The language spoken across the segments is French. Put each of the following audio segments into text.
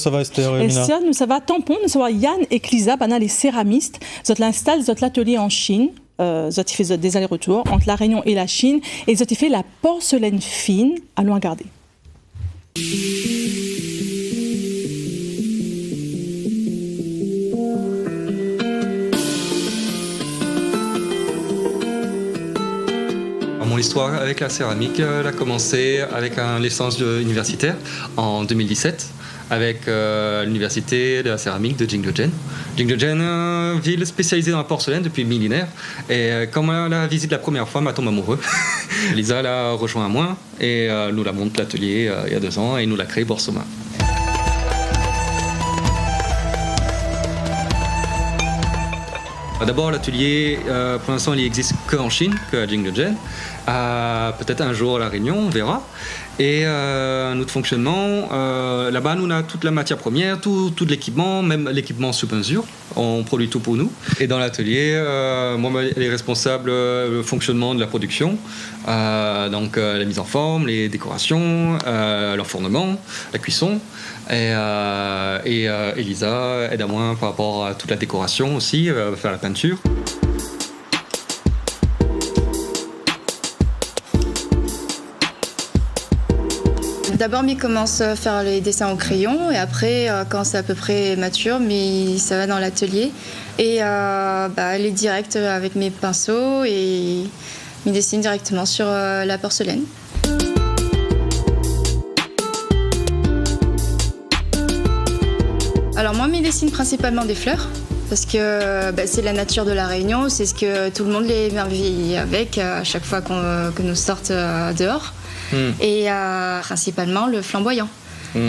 Ça va Esther et Mina? Esther, nous ça va tampon, nous savoir Yann et Clisa, les céramistes, ils l'installent l'atelier en Chine. Ils ont fait des allers-retours entre la Réunion et la Chine et ils ont fait la porcelaine fine. Allons regarder. Mon histoire avec la céramique elle a commencé avec une licence universitaire en 2017 avec l'université de la céramique de Jingdezhen. Jingdezhen, ville spécialisée dans la porcelaine depuis millénaires. Et quand on la visite la première fois, m'a tombé amoureux. Lisa l'a rejoint à moi et nous la monte l'atelier il y a 2 ans et nous l'a créé Borsoma. D'abord, l'atelier, pour l'instant, il n'existe qu'en Chine, qu'à Jingdezhen. Peut-être un jour à La Réunion, on verra. Et notre fonctionnement, là-bas, nous avons toute la matière première, tout l'équipement, même l'équipement sous mesure. On produit tout pour nous. Et dans l'atelier, moi, elle est responsable du fonctionnement de la production. Donc, la mise en forme, les décorations, l'enfournement, la cuisson. Et Elisa aide à moi par rapport à toute la décoration aussi, faire la peinture. D'abord, il commence à faire les dessins au crayon et après, quand c'est à peu près mature, ça va dans l'atelier. Et elle est directe avec mes pinceaux et il dessine directement sur la porcelaine. Alors moi, je dessine principalement des fleurs parce que c'est la nature de la Réunion, c'est ce que tout le monde les émerveille avec à chaque fois que nous sortent dehors. Et principalement le flamboyant.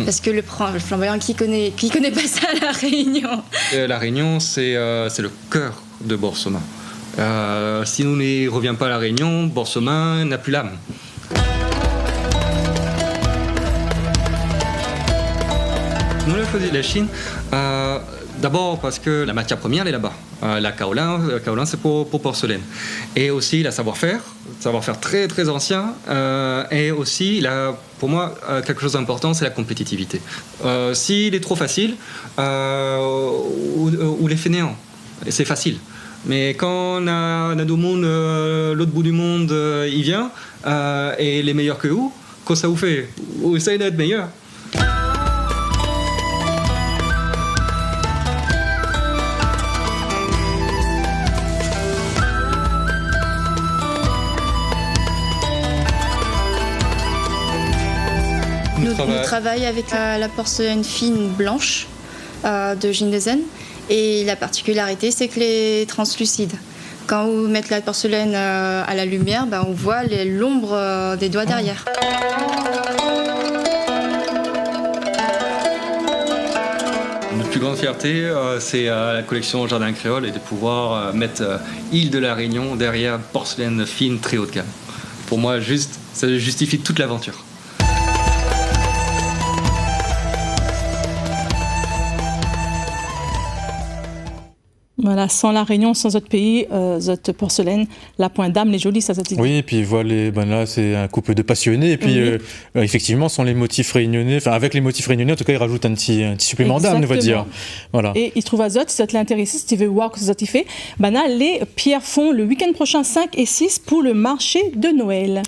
Parce que le flamboyant, qui connaît pas ça à La Réunion? La Réunion, c'est le cœur de Borsoma. Si nous n'y revions pas à La Réunion, Borsoma n'a plus l'âme. Nous avons choisi la Chine d'abord parce que la matière première est là-bas. La kaolin c'est pour porcelaine. Et aussi la savoir-faire très très ancien. Et aussi, pour moi, quelque chose d'important, c'est la compétitivité. S'il est trop facile, ou les fainéants, c'est facile. Mais quand on a du monde, l'autre bout du monde, il vient, et les meilleurs que vous, qu'est-ce que ça vous fait? Vous essayez d'être meilleur. Nous travaillons avec la porcelaine fine blanche de Jingdezhen et la particularité c'est qu'elle est translucide. Quand vous mettez la porcelaine à la lumière, on voit l'ombre des doigts derrière. Notre plus grande fierté, c'est la collection Jardin Créole et de pouvoir mettre Île de la Réunion derrière porcelaine fine très haut de gamme. Pour moi, ça justifie toute l'aventure. Voilà, sans La Réunion, sans autre pays, cette porcelaine, la pointe d'âme, les jolies, ça dit. Oui, et puis voilà, là c'est un couple de passionnés, et puis effectivement, sans les motifs réunionnais, enfin avec les motifs réunionnais, en tout cas, ils rajoutent un petit supplément d'âme, on va dire. Voilà. Et ils trouvent à Zot, si ça t'intéresse, si tu veux voir ce que Zot y fait, là, les pierres font le week-end prochain 5 et 6 pour le marché de Noël.